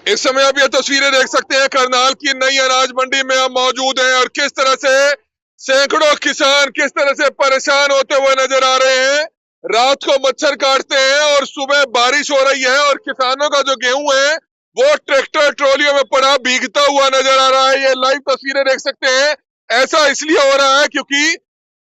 इस समय आप ये तस्वीरें देख सकते हैं करनाल की नई अनाज मंडी में हम मौजूद हैं और किस तरह से सैकड़ों किसान किस तरह से परेशान होते हुए नजर आ रहे हैं। रात को मच्छर काटते हैं और सुबह बारिश हो रही है और किसानों का जो गेहूं है वो ट्रैक्टर ट्रॉलियों में पड़ा भीगता हुआ नजर आ रहा है। ये लाइव तस्वीरें देख सकते हैं। ऐसा इसलिए हो रहा है क्योंकि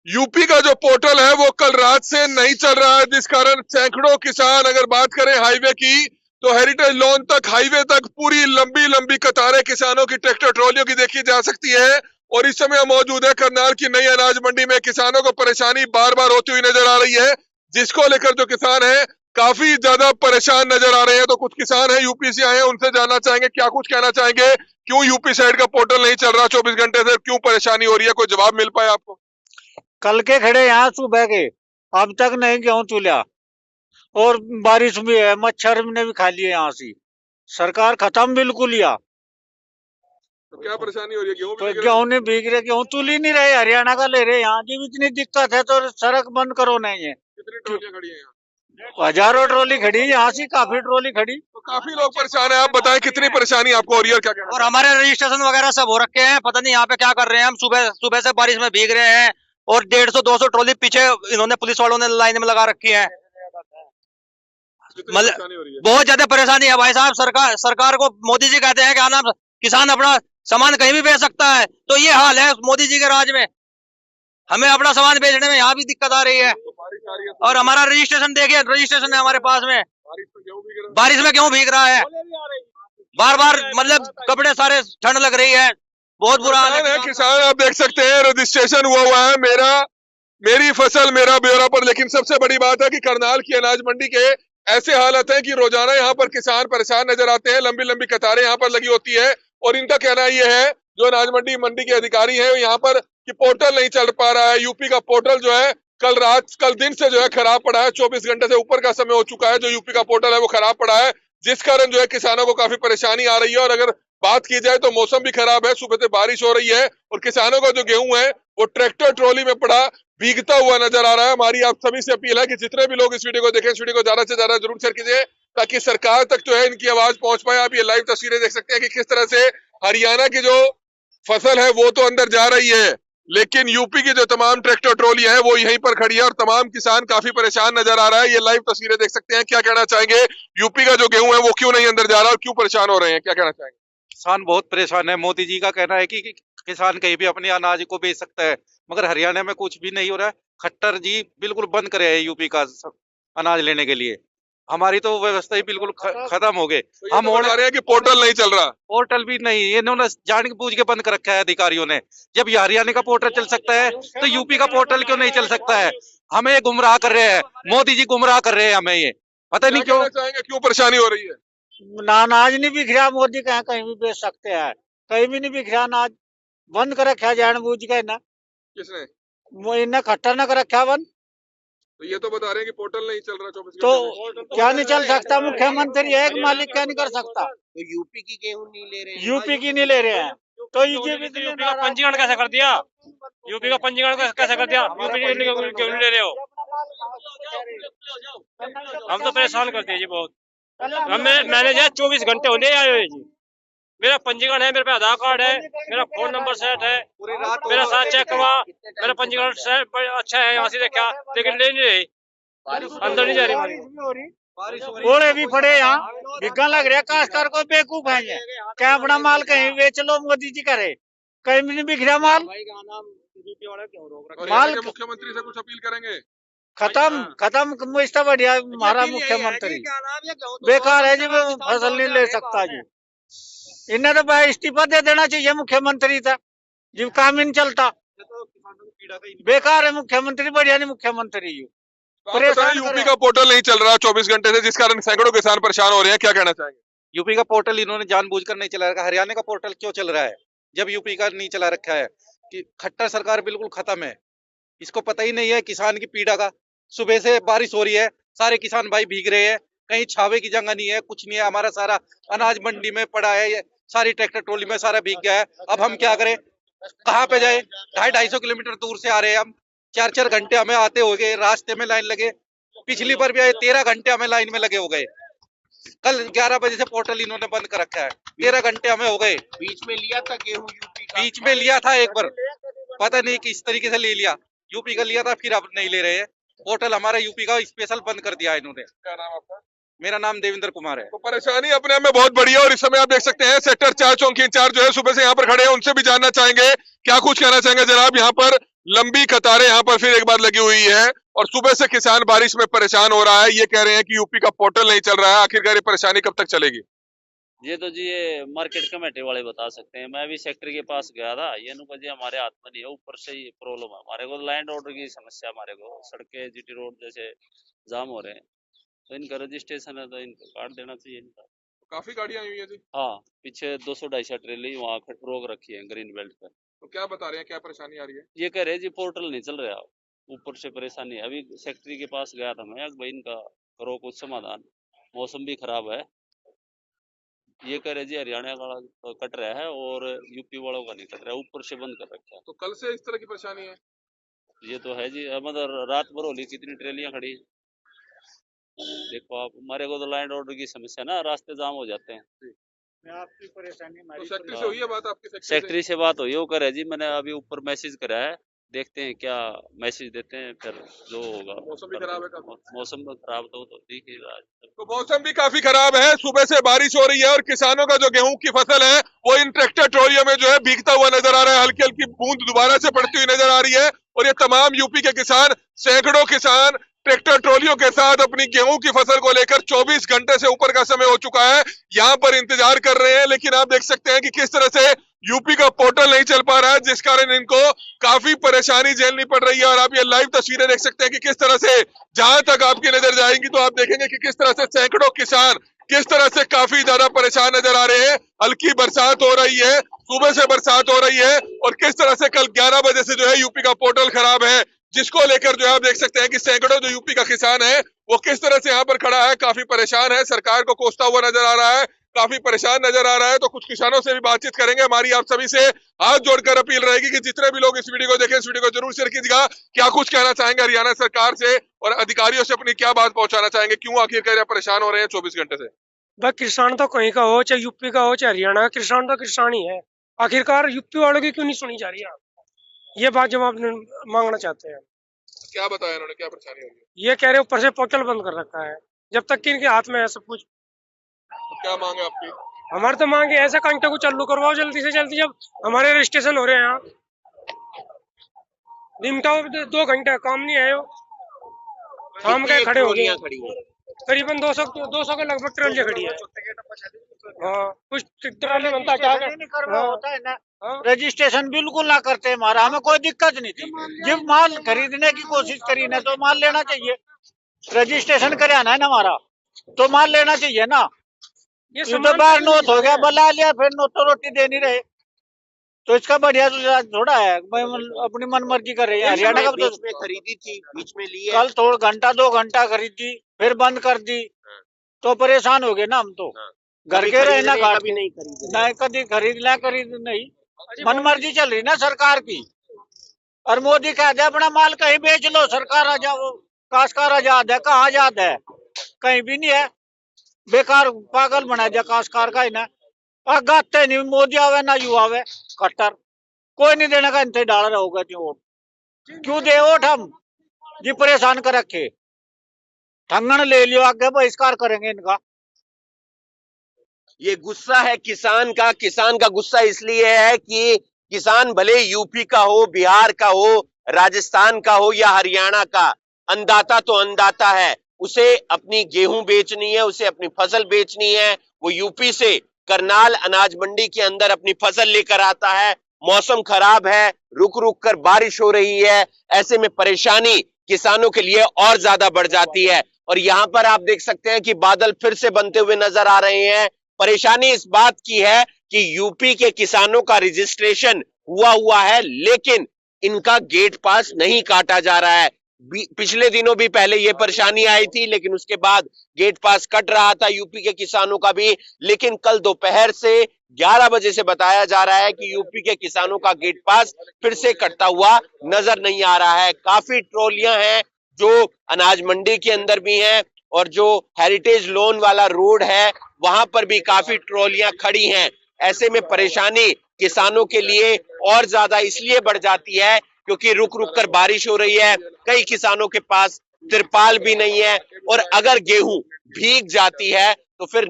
यूपी का जो पोर्टल है वो कल रात से नहीं चल रहा है, जिस कारण सैकड़ों किसान, अगर बात करें हाईवे की तो हेरिटेज लोन तक, हाईवे तक पूरी लंबी लंबी कतारें किसानों की ट्रैक्टर ट्रॉलियों की देखी जा सकती है। और इस समय हम मौजूद है करनाल की नई अनाज मंडी में। किसानों को परेशानी बार बार होती हुई नजर आ रही है, जिसको लेकर जो किसान है काफी ज्यादा परेशान नजर आ रहे हैं। तो कुछ किसान है यूपी से आए हैं, उनसे जानना चाहेंगे क्या कुछ कहना चाहेंगे, क्यों यूपी साइड का पोर्टल नहीं चल रहा 24 घंटे से, क्यों परेशानी हो रही है, कोई जवाब मिल पाए आपको? कल के खड़े यहाँ सुबह के, अब तक नहीं गेहूं तुला। और बारिश भी है, मच्छर ने भी खा लिए यहाँ से। सरकार खत्म बिल्कुल या। तो क्या परेशानी हो रही है? गेहूं तो भी गेहूं नहीं भीग रहे, गेहूं तुल ही नहीं रहे, हरियाणा का ले रहे। यहाँ की भी इतनी दिक्कत है तो सड़क बंद करो नहीं है। कितनी ट्रॉलियां खड़ी हैं यहाँ? हजारों ट्रॉली खड़ी, यहाँ से काफी ट्रॉली खड़ी। तो काफी लोग परेशान है। आप बताएं कितनी परेशानी आपको हो रही है और क्या कहना? और हमारे रजिस्ट्रेशन वगैरह सब हो रखे हैं, पता नहीं यहाँ पे क्या कर रहे हैं। हम सुबह सुबह से बारिश में भीग रहे हैं और 150-200 ट्रॉली पीछे इन्होंने, पुलिस वालों ने लाइन में लगा रखी है। कितनी मतलब परेशानी हो रही है? बहुत ज्यादा परेशानी है भाई साहब। सरकार को मोदी जी कहते हैं कि आना किसान अपना सामान कहीं भी बेच सकता है, तो ये हाल है मोदी जी के राज में। हमें अपना सामान बेचने में यहाँ भी दिक्कत आ रही है। तो बारिश आ रही है, और हमारा रजिस्ट्रेशन देखिए, रजिस्ट्रेशन है हमारे पास में, बारिश में गेहूं भी गिरा। बारिश में क्यों भीग रहा है बार बार, मतलब कपड़े सारे ठंड लग रही है, बहुत बुरा हाल किसान है। है, किसान आप देख सकते हैं रजिस्ट्रेशन हुआ है मेरी फसल मेरा ब्यौरा पर। लेकिन सबसे बड़ी बात है कि करनाल की अनाज मंडी के ऐसे हालत है कि रोजाना यहाँ पर किसान परेशान नजर आते हैं, लंबी लंबी कतारें यहाँ पर लगी होती है। और इनका कहना ये है, जो अनाज मंडी के अधिकारी हैं यहाँ पर, कि पोर्टल नहीं चल पा रहा है। यूपी का पोर्टल जो है कल दिन से जो है खराब पड़ा है, 24 घंटे से ऊपर का समय हो चुका है जो यूपी का पोर्टल है वो खराब पड़ा है, जिस कारण जो है किसानों को काफी परेशानी आ रही है। और अगर बात की जाए तो मौसम भी खराब है, सुबह से बारिश हो रही है और किसानों का जो गेहूं है वो ट्रैक्टर ट्रॉली में पड़ा भीगता हुआ नजर आ रहा है। हमारी आप सभी से अपील है कि जितने भी लोग इस वीडियो को देखें, इस वीडियो को ज्यादा से ज्यादा जरूर शेयर कीजिए ताकि सरकार तक जो है इनकी आवाज पहुंच पाए। आप ये लाइव तस्वीरें देख सकते हैं कि किस तरह से हरियाणा की जो फसल है वो तो अंदर जा रही है, लेकिन यूपी की जो तमाम ट्रैक्टर ट्रॉली है वो यहीं पर खड़ी है और तमाम किसान काफी परेशान नजर आ रहा है। ये लाइव तस्वीरें देख सकते हैं। क्या कहना चाहेंगे, यूपी का जो गेहूं है वो क्यों नहीं अंदर जा रहा और क्यों परेशान हो रहे हैं, क्या कहना चाहेंगे? किसान बहुत परेशान है। मोदी जी का कहना है कि किसान कहीं भी अपने अनाज को बेच सकता है, मगर हरियाणा में कुछ भी नहीं हो रहा है। खट्टर जी बिल्कुल बंद करे है यूपी का अनाज लेने के लिए। हमारी तो व्यवस्था ही बिल्कुल खत्म हो गए। तो हम तो बता रहे हैं कि पोर्टल नहीं चल रहा। पोर्टल भी नहीं, इन्होंने जान के बूझ के बंद कर रखा है अधिकारियों ने। जब ये हरियाणा का पोर्टल चल सकता है तो यूपी का पोर्टल क्यों नहीं चल सकता है? हमें ये गुमराह कर रहे हैं, मोदी जी गुमराह कर रहे हैं हमें। ये पता नहीं क्या क्यों कहना चाहेंगे, क्यों परेशानी हो रही है? ना अनाज नहीं बिक रहा, मोदी कहीं कहीं भी बेच सकते हैं, कहीं भी नहीं बिक रहा अनाज। बंद कर रखा जानबूझ के ना, किसने? वो इन्हें खट्टर न कर रखा बंद। तो ये तो बता रहे हैं कि पोर्टल नहीं चल रहा 24 तो घंटे में। क्या नहीं चल सकता? मुख्यमंत्री एक मालिक क्या नहीं कर सकता? तो यूपी की गेहूं नहीं ले रहे हैं। यूपी की नहीं ले रहे हैं तो यूपी का पंजीकरण कैसे कर दिया? यूपी का पंजीकरण कैसे कर दिया? यूपी क्यों नहीं ले रहे हो? हम तो परेशान करते हैं जी बहुत। मैंने जो 24 घंटे होने आए हुए जी, मेरा पंजीकरण है, मेरे पे आधार कार्ड है, मेरा फोन नंबर सेट है, मेरा साथ चेक हुआ, मेरा पंजीकरण सेट अच्छा है, यहाँ से देखा, लेकिन ले नहीं रही, अंदर नहीं जा रही। ओले भी पड़े यहाँ, बिकन लग रहा है। काश्तकार को बेवकूफ है ये, क्या अपना माल कहीं बेच लो, मोदी जी करे, कहीं भी नहीं बिक रहा माल। और यहाँ के मुख्यमंत्री से कुछ अपील करेंगे? खत्म मुझसे बढ़िया हमारा मुख्यमंत्री बेकार है जी, वो फसल नहीं ले सकता जी। इन्हें तो भाई इस्तीफा दे देना चाहिए मुख्यमंत्री था जी, काम ही नहीं चलता। बेकार है मुख्यमंत्री, बढ़िया नहीं मुख्यमंत्री जी। यूपी का पोर्टल नहीं चल रहा 24 घंटे से, जिस कारण सैकड़ों किसान परेशान हो रहे हैं, क्या कहना चाहेंगे? यूपी का पोर्टल इन्होंने जानबूझकर नहीं चला रखा। हरियाणा का पोर्टल क्यों चल रहा है जब यूपी का नहीं चला रखा है? कि खट्टर सरकार बिल्कुल खत्म है, इसको पता ही नहीं है किसान की पीड़ा का। सुबह से बारिश हो रही है, सारे किसान भाई भीग रहे हैं, कहीं छावे की जगह नहीं है, कुछ नहीं है। हमारा सारा अनाज मंडी में पड़ा है, ये सारी ट्रैक्टर ट्रॉली में सारा भीग गया है। अब हम क्या करें, कहाँ पे जाए? 250 किलोमीटर दूर से आ रहे हैं हम, 4-4 घंटे हमें आते हो गए, रास्ते में लाइन लगे। पिछली बार भी आए, 13 घंटे हमें लाइन में लगे हो गए। कल 11 बजे से पोर्टल इन्होंने बंद कर रखा है। 13 घंटे हमें हो गए। बीच में लिया था गेहूं यूपी का। बीच में लिया था एक बार, पता नहीं किस तरीके से ले लिया। यूपी का लिया था, फिर अब नहीं ले रहे हैं। पोर्टल हमारा यूपी का स्पेशल बंद कर दिया इन्होंने। क्या नाम आपका? मेरा नाम देवेंद्र कुमार है। तो परेशानी अपने आप में बहुत बड़ी है और इस समय आप देख सकते हैं सेक्टर 4 चौकी इंचार्ज जो है सुबह से यहाँ पर खड़े हैं, उनसे भी जानना चाहेंगे क्या कुछ कहना चाहेंगे जनाब। यहाँ पर लंबी कतारें यहाँ पर फिर एक बार लगी हुई है और सुबह से किसान बारिश में परेशान हो रहा है। ये कह रहे हैं कि यूपी का पोर्टल नहीं चल रहा है, आखिरकार ये परेशानी कब तक चलेगी? ये तो जी ये मार्केट कमेटी वाले बता सकते हैं। मैं भी सेक्टर के पास गया था, ये नु जी हमारे हाथ में नहीं है, ऊपर से ही प्रॉब्लम है हमारे को। लैंड ऑर्डर की समस्या, हमारे को सड़कें जीटी रोड जैसे जाम हो रहे हैं, तो इनका रजिस्ट्रेशन है तो इनको काट देना चाहिए इनका। काफी गाड़ियां आई हुई है जी। हाँ, पीछे 200-250 ट्रेली वहाँ रोक रखी है ग्रीन बेल्ट पर। तो क्या बता रहे हैं, क्या परेशानी आ रही है? ये कह रहे हैं जी पोर्टल नहीं चल रहा, ऊपर से परेशानी है। अभी सेक्रेटरी के पास गया था मैं, भाई इनका करो कुछ समाधान, मौसम भी खराब है। ये कह रहे जी हरियाणा का कट रहा है और यूपी वालों का नहीं कट रहा है, ऊपर से बंद कर रखा है। तो कल से इस तरह की परेशानी है? ये तो है जी, मतलब रात भर होली कितनी ट्रेलियां खड़ी हैं। देखो आप, हमारे को तो लैंड ऑर्डर की समस्या ना, रास्ते जाम हो जाते हैं। आपकी परेशानी तो हमारी सेक्रेटरी से हुई है बात आपकी? सेक्रेटरी से बात हुई, वो कह रहे जी मैंने अभी ऊपर मैसेज करा है, देखते हैं क्या मैसेज देते हैं, फिर जो होगा। मौसम भी खराब है काफी। मौसम तो खराब तो दिख ही रहा है। तो मौसम भी काफी खराब है, सुबह से बारिश हो रही है और किसानों का जो गेहूं की फसल है वो इन ट्रैक्टर ट्रॉलियों में जो है भीगता हुआ नजर आ रहा है। हल्की हल्की बूंद दोबारा से पड़ती हुई नजर आ रही है और ये तमाम यूपी के किसान, सैकड़ों किसान ट्रैक्टर ट्रॉलियों के साथ अपनी गेहूं की फसल को लेकर 24 घंटे से ऊपर का समय हो चुका है, यहाँ पर इंतजार कर रहे हैं। लेकिन आप देख सकते हैं कि किस तरह से यूपी का पोर्टल नहीं चल पा रहा है, जिस कारण इनको काफी परेशानी झेलनी पड़ रही है। और आप ये लाइव तस्वीरें देख सकते हैं कि किस तरह से जहां तक आपकी नजर जाएंगी तो आप देखेंगे कि किस तरह से सैकड़ों किसान किस तरह से काफी ज्यादा परेशान नजर आ रहे हैं। हल्की बरसात हो रही है, सुबह से बरसात हो रही है और किस तरह से कल 11 बजे से जो है यूपी का पोर्टल खराब है, जिसको लेकर जो है आप देख सकते हैं कि सैकड़ों जो यूपी का किसान है वो किस तरह से यहाँ पर खड़ा है, काफी परेशान है, सरकार को कोसता हुआ नजर आ रहा है, काफी परेशान नजर आ रहा है। तो कुछ किसानों से भी बातचीत करेंगे। हमारी आप सभी से हाथ जोड़कर अपील रहेगी कि जितने भी लोग इस वीडियो को देखें, इस वीडियो को जरूर शेयर कीजिएगा। क्या कुछ कहना चाहेंगे हरियाणा सरकार से और अधिकारियों से, अपनी क्या बात पहुंचाना चाहेंगे, क्यों आखिरकार ये परेशान हो रहे हैं 24 घंटे से? भाई किसान तो कहीं का हो, चाहे यूपी का हो चाहे हरियाणा का, किसान तो किसान ही है। आखिरकार यूपी वालों की क्यों नहीं सुनी जा रही है? ये बात जवाब मांगना चाहते हैं। क्या बताया इन्होंने, क्या परेशानी हो रही है? ये कह रहे ऊपर से पोर्टल बंद कर रखा है, जब तक कि इनके हाथ में है सब कुछ। तो क्या मांग है आपकी? हमारे तो मांगे ऐसा कांटे को चालू करवाओ जल्दी से जल्दी, जब हमारे रजिस्ट्रेशन हो रहे हैं यहाँ। निमटाओ, 2 घंटे काम नहीं है, शाम के खड़े हो गए। करीबन 200 के लगभग ट्रॉलियां खड़ी है। हाँ, कुछ ट्रॉली बनता क्या होता है ना, रजिस्ट्रेशन बिल्कुल ना करते हमारा, हमें कोई दिक्कत नहीं थी। जब माल खरीदने की कोशिश करी ना तो माल लेना चाहिए, रजिस्ट्रेशन कराना है ना हमारा तो माल लेना चाहिए ना। ये तो बाहर नोट हो गया, बुला लिया, फिर नोट तो रोटी दे नहीं रहे, तो इसका बढ़िया थोड़ा है। अपनी मन मर्जी कर रही है। हरियाणा का बीच में खरीदी थी, बीच में ली है, कल थोड़ा घंटा 2 घंटा खरीदी, फिर बंद कर दी, तो परेशान हो गए ना हम तो। घर के रहे ना, कभी नहीं खरीदी, नहीं कभी खरीद नहीं, मन मर्जी चल रही ना सरकार की। और मोदी कहते हैं अपना माल कहीं बेच लो, सरकार आ जाओ, काशकार आजाद है, कहाँ आजाद है? कहीं भी नहीं है, बेकार पागल बना दिया काशकार का ही ना। गाते नहीं, मोदी आवे ना यू आवे, कट्टर कोई नहीं देने का, इनसे डाल रहा होगा वोट, क्यों दे वोट हम जी? परेशान कर रखे, ठंगन ले लियो, आगे बहिष्कार करेंगे इनका। ये गुस्सा है किसान का गुस्सा इसलिए है कि किसान भले यूपी का हो, बिहार का हो, राजस्थान का हो या हरियाणा का, अन्नदाता तो अन्नदाता है, उसे अपनी गेहूं बेचनी है, उसे अपनी फसल बेचनी है। वो यूपी से करनाल अनाज मंडी के अंदर अपनी फसल लेकर आता है, मौसम खराब है, रुक रुक कर बारिश हो रही है, ऐसे में परेशानी किसानों के लिए और ज्यादा बढ़ जाती है। और यहाँ पर आप देख सकते हैं कि बादल फिर से बनते हुए नजर आ रहे हैं। परेशानी इस बात की है कि यूपी के किसानों का रजिस्ट्रेशन हुआ है, लेकिन इनका गेट पास नहीं काटा जा रहा है। पिछले दिनों भी पहले ये परेशानी आई थी, लेकिन उसके बाद गेट पास कट रहा था यूपी के किसानों का भी। लेकिन कल दोपहर से 11 बजे से बताया जा रहा है कि यूपी के किसानों का गेट पास फिर से कटता हुआ नजर नहीं आ रहा है। काफी ट्रॉलियां हैं जो अनाज मंडी के अंदर भी हैं और जो हेरिटेज लोन वाला रोड है वहां पर भी काफी ट्रॉलियां खड़ी हैं। ऐसे में परेशानी किसानों के लिए और ज्यादा इसलिए बढ़ जाती है क्योंकि रुक रुक कर बारिश हो रही है। कई किसानों के पास तिरपाल भी नहीं है और अगर गेहूं भीग जाती है तो फिर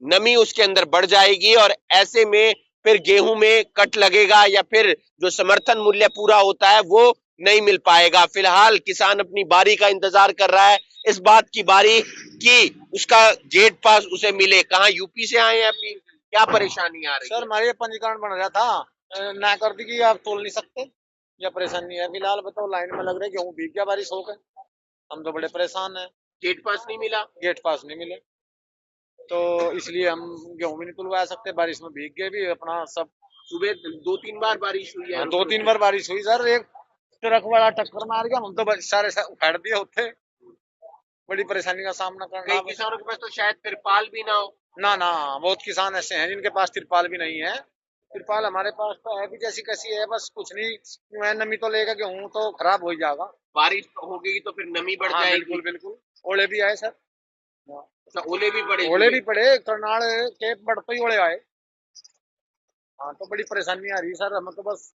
नमी उसके अंदर बढ़ जाएगी और ऐसे में फिर गेहूं में कट लगेगा या फिर जो समर्थन मूल्य पूरा होता है वो नहीं मिल पाएगा। फिलहाल किसान अपनी बारी का इंतजार कर रहा है, इस बात की बारी कि उसका गेट पास उसे मिले। कहाँ यूपी से आए हैं अभी, क्या परेशानी आ रही है? सर हमारे ये पंजीकरण बन रहा था ना कर दी कि आप तोल नहीं सकते, या परेशानी है। फिलहाल बताओ लाइन में लग रहे गेहूं भीग गया बारिश होकर, हम तो बड़े परेशान हैं। गेट पास नहीं मिला? गेट पास नहीं मिले तो इसलिए हम गेहूं भी नहीं तुलवा सकते, बारिश में भीग गए भी अपना सब। सुबह 2-3 बार बारिश हुई है? 2-3 बार बारिश हुई सर, एक ट्रक वाला टक्कर मार गया, हम तो सारे उखाड़ दिए होते। बड़ी परेशानी का सामना करना। कई किसानों के पास तो शायद तिरपाल भी ना हो। ना बहुत किसान ऐसे हैं जिनके पास तिरपाल भी नहीं है। तिरपाल हमारे पास तो है भी जैसी कैसी है, बस कुछ नहीं, नमी तो लेगा गेहूं तो खराब हो जाएगा। बारिश होगी तो फिर नमी बढ़ जाएगी। बिल्कुल। ओले भी आए सर। अच्छा, ओले भी पड़े? ओले भी पड़े, करनाल के बढ़ते ही ओले आए। हाँ तो बड़ी परेशानी आ रही है सर, हम तो बस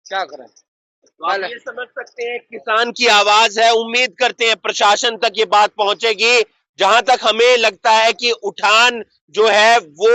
क्या करें। तो आप ये समझ सकते हैं किसान की आवाज है, उम्मीद करते हैं प्रशासन तक ये बात पहुंचेगी। जहां तक हमें लगता है कि उठान जो है वो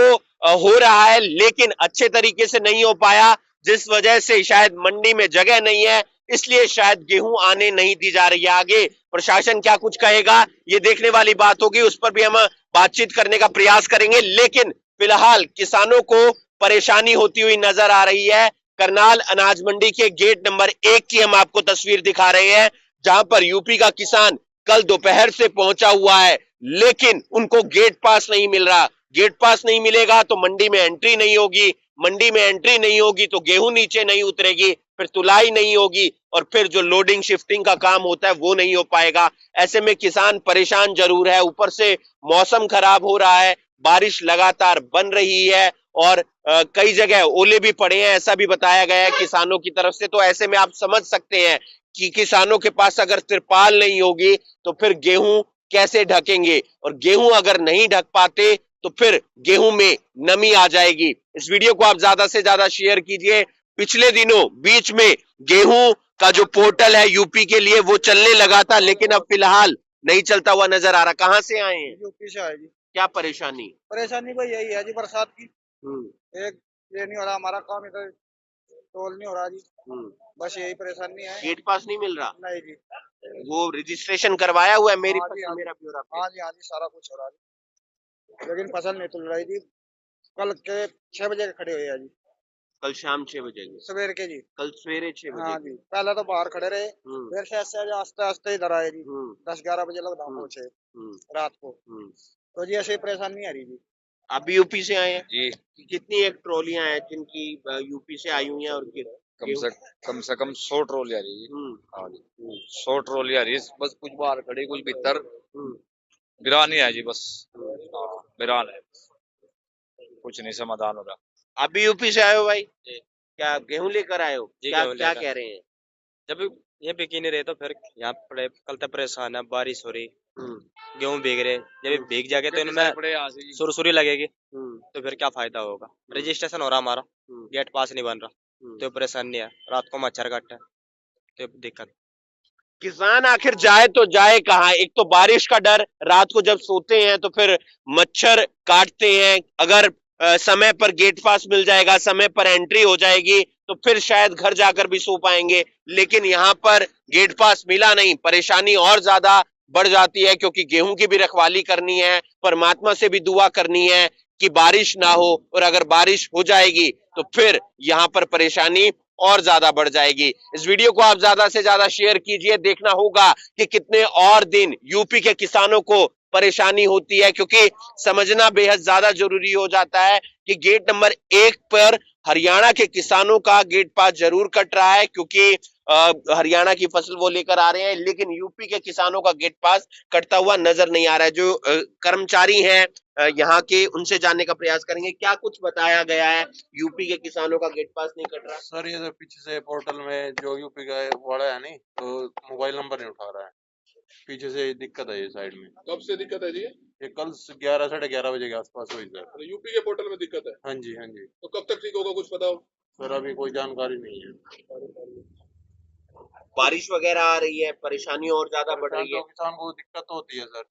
हो रहा है लेकिन अच्छे तरीके से नहीं हो पाया, जिस वजह से शायद मंडी में जगह नहीं है, इसलिए शायद गेहूं आने नहीं दी जा रही है। आगे प्रशासन क्या कुछ कहेगा ये देखने वाली बात होगी, उस पर भी हम बातचीत करने का प्रयास करेंगे। लेकिन फिलहाल किसानों को परेशानी होती हुई नजर आ रही है। करनाल अनाज मंडी के गेट नंबर 1 की हम आपको तस्वीर दिखा रहे हैं, जहां पर यूपी का किसान कल दोपहर से पहुंचा हुआ है लेकिन उनको गेट पास नहीं मिल रहा। गेट पास नहीं मिलेगा तो मंडी में एंट्री नहीं होगी, मंडी में एंट्री नहीं होगी तो गेहूं नीचे नहीं उतरेगी, फिर तुलाई नहीं होगी और फिर जो लोडिंग शिफ्टिंग का काम होता है वो नहीं हो पाएगा। ऐसे में किसान परेशान जरूर है, ऊपर से मौसम खराब हो रहा है, बारिश लगातार बन रही है और कई जगह ओले भी पड़े हैं, ऐसा भी बताया गया है किसानों की तरफ से। तो ऐसे में आप समझ सकते हैं कि किसानों के पास अगर तिरपाल नहीं होगी तो फिर गेहूं कैसे ढकेंगे और गेहूं अगर नहीं ढक पाते तो फिर गेहूं में नमी आ जाएगी। इस वीडियो को आप ज्यादा से ज्यादा शेयर कीजिए। पिछले दिनों बीच में गेहूं का जो पोर्टल है यूपी के लिए वो चलने लगा था लेकिन अब फिलहाल नहीं चलता हुआ नजर आ रहा। कहाँ से आए हैं? यूपी से आए जी। क्या परेशानी? परेशानी भाई यही है जी, बरसात की। हम्म। एक ये नहीं हो रहा हमारा काम, इधर टोल नहीं हो रहा जी, बस यही परेशानी है। गेट पास नहीं मिल रहा? नहीं जी। वो रजिस्ट्रेशन करवाया हुआ है मेरी हाँ फसल मेरा ब्यौरा पे? हाँ जी सारा कुछ हो रहा है लेकिन फसल नहीं तुल रही थी। कल के 6 बजे खड़े हुए हैं जी। कल शाम 6 बजे? सवेर के जी। कल सवेरे 6 बजे? हाँ जी, पहले तो बाहर खड़े रहे, फिर से आस्ते आस्ते इधर आए जी। 10-11 बजे लगभग पहुंचे रात को। तो जी ऐसे परेशानी आ रही जी। आप यूपी से आए हैं जी? कितनी एक ट्रॉलियां हैं जिनकी यूपी से आई हुई हैं और कम से कम 100 ट्रॉली आ रही है। हाँ जी, 100 ट्रॉली आ रही है। बस कुछ बाहर खड़े कुछ भीतर, बिरान ही है जी बस। हाँ, बिरान है, कुछ नहीं समाधान हो रहा। आप भी यूपी से आए हो भाई? क्या गेहूं लेकर आए हो? क्या कह रहे हैं? जब ये बिक ही नहीं रहे तो फिर यहाँ कल तक परेशान है, बारिश हो रही, गेहूं भीग रहे, जब भीग जाके तो इनमें सुरसुरी लगेगी तो फिर क्या फायदा होगा। रजिस्ट्रेशन हो रहा हमारा, गेट पास नहीं बन रहा तो परेशानी है। रात को मच्छर काटता है तो दिक्कत। किसान आखिर जाए तो जाए कहाँ? एक तो बारिश का डर, रात को जब सोते हैं तो फिर मच्छर काटते हैं। अगर समय पर गेट पास मिल जाएगा, समय पर एंट्री हो जाएगी तो फिर शायद घर जाकर भी सो पाएंगे, लेकिन यहाँ पर गेट पास मिला नहीं, परेशानी और ज्यादा बढ़ जाती है क्योंकि गेहूं की भी रखवाली करनी है, परमात्मा से भी दुआ करनी है कि बारिश ना हो और अगर बारिश हो जाएगी तो फिर यहाँ पर परेशानी और ज्यादा बढ़ जाएगी। इस वीडियो को आप ज्यादा से ज्यादा शेयर कीजिए। देखना होगा कि कितने और दिन यूपी के किसानों को परेशानी होती है, क्योंकि समझना बेहद ज्यादा जरूरी हो जाता है कि गेट नंबर 1 पर हरियाणा के किसानों का गेट पास जरूर कट रहा है क्योंकि हरियाणा की फसल वो लेकर आ रहे हैं, लेकिन यूपी के किसानों का गेट पास कटता हुआ नजर नहीं आ रहा है। जो कर्मचारी हैं यहाँ के, उनसे जानने का प्रयास करेंगे क्या कुछ बताया गया है यूपी के किसानों का गेट पास नहीं कट रहा। सर ये तो पीछे से पोर्टल में जो यूपी का वाला है नहीं, तो मोबाइल नंबर नहीं उठा रहा है, पीछे से दिक्कत है ये साइड में। कब से दिक्कत है जी? ये कल 11 साढ़े 11 बजे के आसपास हुई सर। यूपी के पोर्टल में दिक्कत है? हाँ जी हाँ जी। तो कब तक ठीक होगा, कुछ पता हो? सर अभी कोई जानकारी नहीं है। बारिश वगैरह आ रही है, परेशानी और ज्यादा बढ़ रही है। किसान को दिक्कत होती है सर,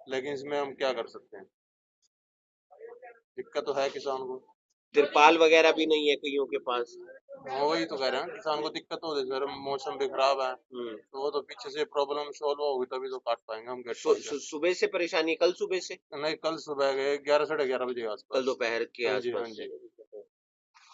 लेकिन इसमें हम क्या कर सकते हैं, दिक्कत तो है किसान को। तिरपाल वगैरह भी नहीं है कईयों के पास। हाँ वही तो कह रहे हैं, किसान को दिक्कत होती है सर, मौसम भी खराब है तो वो तो पीछे से प्रॉब्लम सॉल्व होगी तभी तो काट पाएंगे हम। सुबह से परेशानी? कल सुबह से नहीं, कल सुबह गए 11 साढ़े 11 बजे के आसपास। कल दोपहर के हाँ जी हाँ आसपास। जी।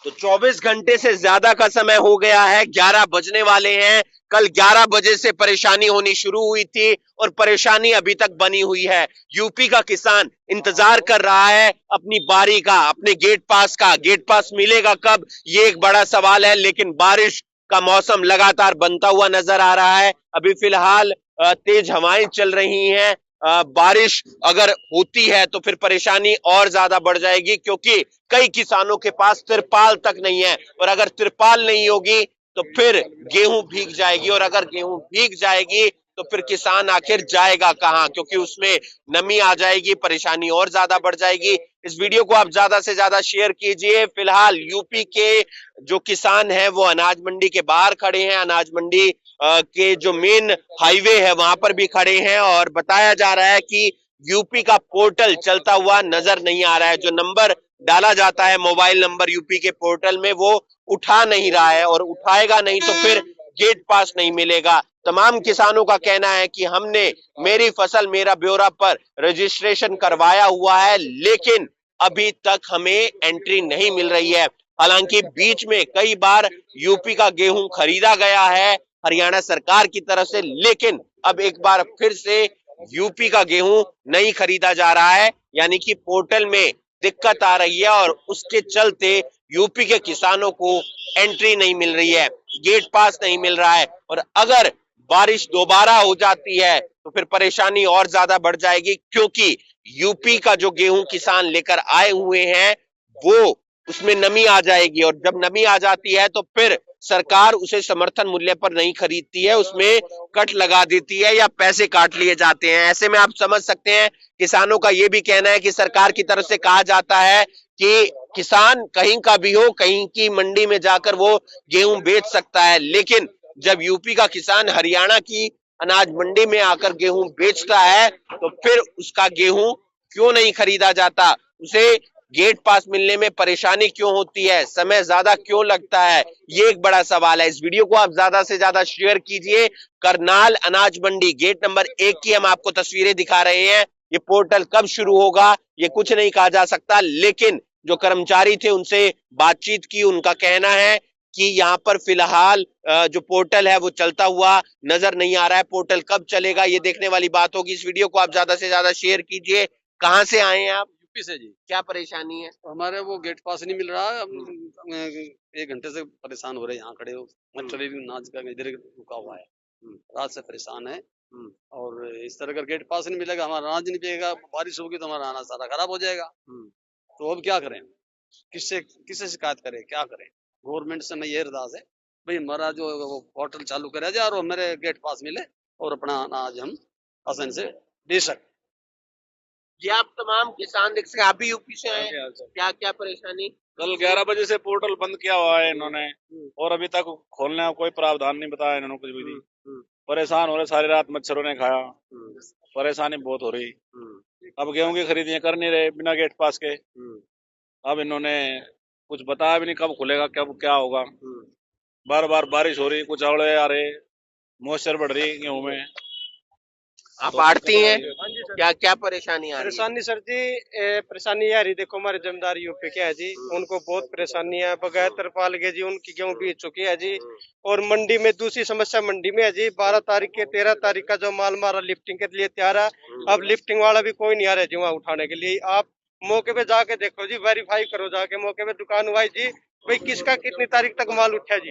तो 24 घंटे से ज्यादा का समय हो गया है, 11 बजने वाले हैं। कल 11 बजे से परेशानी होनी शुरू हुई थी और परेशानी अभी तक बनी हुई है। यूपी का किसान इंतजार कर रहा है अपनी बारी का, अपने गेट पास का। गेट पास मिलेगा कब, ये एक बड़ा सवाल है, लेकिन बारिश का मौसम लगातार बनता हुआ नजर आ रहा है। अभी फिलहाल तेज हवाएं चल रही हैं। बारिश अगर होती है तो फिर परेशानी और ज्यादा बढ़ जाएगी, क्योंकि कई किसानों के पास तिरपाल तक नहीं है, और अगर तिरपाल नहीं होगी तो फिर गेहूं भीग जाएगी, और अगर गेहूं भीग जाएगी तो फिर किसान आखिर जाएगा कहां, क्योंकि उसमें नमी आ जाएगी, परेशानी और ज्यादा बढ़ जाएगी। इस वीडियो को आप ज्यादा से ज्यादा शेयर कीजिए। फिलहाल यूपी के जो किसान हैं वो अनाज मंडी के बाहर खड़े हैं, अनाज मंडी के जो मेन हाईवे है वहां पर भी खड़े हैं, और बताया जा रहा है कि यूपी का पोर्टल चलता हुआ नजर नहीं आ रहा है। जो नंबर डाला जाता है, मोबाइल नंबर यूपी के पोर्टल में, वो उठा नहीं रहा है, और उठाएगा नहीं तो फिर गेट पास नहीं मिलेगा। तमाम किसानों का कहना है कि हमने मेरी फसल मेरा ब्यौरा पर रजिस्ट्रेशन करवाया हुआ है, लेकिन अभी तक हमें एंट्री नहीं मिल रही है। हालांकि बीच में कई बार यूपी का गेहूं खरीदा गया है हरियाणा सरकार की तरफ से, लेकिन अब एक बार फिर से यूपी का गेहूं नहीं खरीदा जा रहा है, यानी कि पोर्टल में दिक्कत आ रही है, और उसके चलते यूपी के किसानों को एंट्री नहीं मिल रही है, गेट पास नहीं मिल रहा है। और अगर बारिश दोबारा हो जाती है तो फिर परेशानी और ज्यादा बढ़ जाएगी, क्योंकि यूपी का जो गेहूं किसान लेकर आए हुए हैं वो उसमें नमी आ जाएगी, और जब नमी आ जाती है तो फिर सरकार उसे समर्थन मूल्य पर नहीं खरीदती है, उसमें कट लगा देती है या पैसे काट लिए जाते हैं। ऐसे में आप समझ सकते हैं किसानों का ये भी कहना है कि सरकार की तरफ से कहा जाता है कि किसान कहीं का भी हो, कहीं की मंडी में जाकर वो गेहूं बेच सकता है, लेकिन जब यूपी का किसान हरियाणा की अनाज मंडी में आकर गेहूं बेचता है तो फिर उसका गेहूं क्यों नहीं खरीदा जाता, उसे गेट पास मिलने में परेशानी क्यों होती है, समय ज्यादा क्यों लगता है, ये एक बड़ा सवाल है। इस वीडियो को आप ज्यादा से ज्यादा शेयर कीजिए। करनाल अनाज मंडी गेट नंबर 1 की हम आपको तस्वीरें दिखा रहे हैं। ये पोर्टल कब शुरू होगा ये कुछ नहीं कहा जा सकता, लेकिन जो कर्मचारी थे उनसे बातचीत की, उनका कहना है कि यहाँ पर फिलहाल जो पोर्टल है वो चलता हुआ नजर नहीं आ रहा है। पोर्टल कब चलेगा ये देखने वाली बात होगी। इस वीडियो को आप ज्यादा से ज्यादा शेयर कीजिए। कहाँ से आए हैं आप? यूपी से जी। क्या परेशानी है? हमारे वो गेट पास नहीं मिल रहा है, हम 1 घंटे से परेशान हो रहे हैं, यहाँ खड़े हो, मछली नाच का इधर रुका हुआ है, रात से परेशान है। और इस तरह का गेट पास नहीं मिलेगा, हमारा अनाज नहीं पिएगा, बारिश होगी तो हमारा अनाज सारा खराब हो जाएगा। तो अब क्या करें, किससे शिकायत करें, क्या करें? गवर्नमेंट से मैं ये अरदास है भाई हमारा जो वो पोर्टल चालू करा जाए और मेरे गेट पास मिले और अपना अनाज हम आसानी से बेच सकते। ये आप तमाम किसान देख सकते, आप भी यूपी से आए, क्या क्या परेशानी? कल 11 बजे से पोर्टल बंद किया हुआ है इन्होंने, और अभी तक खोलने का कोई प्रावधान नहीं बताया इन्होंने कुछ भी। परेशान हो रहे, सारी रात मच्छरों ने खाया, परेशानी बहुत हो रही। अब गेहूं की खरीदियां कर नहीं रहे बिना गेट पास के। अब इन्होंने कुछ बताया भी नहीं कब खुलेगा, कब क्या होगा। बार बार बारिश हो रही, कुछ आवड़े आ रहे, मॉइस्चर बढ़ रही गेहूं में। आप आड़ती हैं, क्या क्या परेशानी आ रही है? परेशानी सर जी, परेशानी आ रही, देखो हमारे जमींदार यूपी के है जी, उनको बहुत परेशानी है। बगैर तरपाल के जी उनकी गेहूं बीत चुकी है जी। और मंडी में दूसरी समस्या मंडी में है जी, 12 तारीख के 13 तारीख का जो माल मारा लिफ्टिंग के लिए तैयार है, अब लिफ्टिंग वाला भी कोई नहीं आ रहा है जी वहाँ उठाने के लिए। आप मौके पे जाके देखो जी, वेरीफाई करो जाके मौके पे, दुकान हुआ जी भाई किसका कितनी तारीख तक माल उठा जी,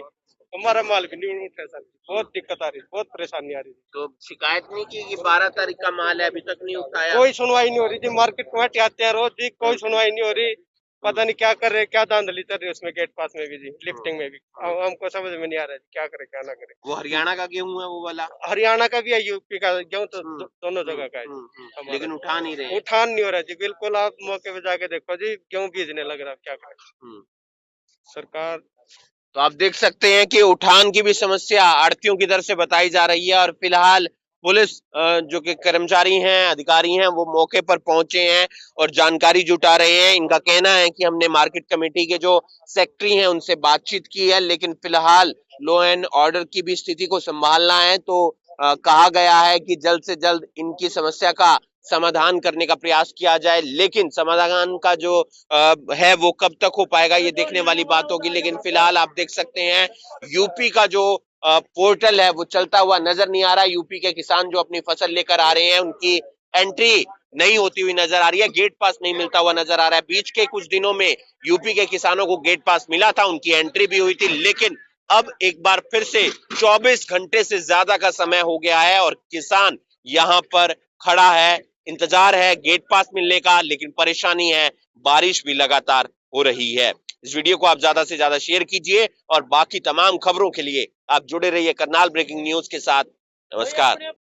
हमारा माल भी नहीं उठा सर। बहुत दिक्कत आ रही, बहुत परेशानी आ रही। तो शिकायत नहीं की कि 12 तारीख का माल है अभी तक नहीं उठाया? कोई सुनवाई नहीं हो रही जी, मार्केट कमेटी आते हैं रोज जी, कोई सुनवाई नहीं हो रही। पता नहीं क्या कर रहे, क्या धांधली चल रही है उसमें गेट पास में भी जी, लिफ्टिंग में भी। हमको समझ में नहीं आ रहा है क्या करे क्या ना करे। वो हरियाणा का गेहूं है वो वाला? हरियाणा का भी है, यूपी का गेहूं तो दोनों जगह का है जी। लेकिन उठा नहीं रहे। उठान नहीं हो रहा जी, बिल्कुल। आप मौके पे जाके देखो जी, गेहूं बीजने लग रहा, क्या करे सरकार। तो आप देख सकते हैं कि उठान की भी समस्या आड़तियों की तरफ से बताई जा रही है और फिलहाल पुलिस जो कि कर्मचारी हैं, अधिकारी हैं, वो मौके पर पहुंचे हैं और जानकारी जुटा रहे हैं। इनका कहना है कि हमने मार्केट कमेटी के जो सेक्रेटरी हैं उनसे बातचीत की है, लेकिन फिलहाल लॉ एंड ऑर्डर की भी स्थिति को संभालना है, तो कहा गया है कि जल्द से जल्द इनकी समस्या का समाधान करने का प्रयास किया जाए। लेकिन समाधान का जो है वो कब तक हो पाएगा ये देखने वाली बात होगी। लेकिन फिलहाल आप देख सकते हैं यूपी का जो पोर्टल है वो चलता हुआ नजर नहीं आ रहा। यूपी के किसान जो अपनी फसल लेकर आ रहे हैं उनकी एंट्री नहीं होती हुई नजर आ रही है, गेट पास नहीं मिलता हुआ नजर आ रहा है। बीच के कुछ दिनों में यूपी के किसानों को गेट पास मिला था, उनकी एंट्री भी हुई थी, लेकिन अब एक बार फिर से 24 घंटे से ज्यादा का समय हो गया है और किसान यहाँ पर खड़ा है, इंतजार है गेट पास मिलने का। लेकिन परेशानी है, बारिश भी लगातार हो रही है। इस वीडियो को आप ज्यादा से ज्यादा शेयर कीजिए और बाकी तमाम खबरों के लिए आप जुड़े रहिए करनाल ब्रेकिंग न्यूज के साथ। नमस्कार।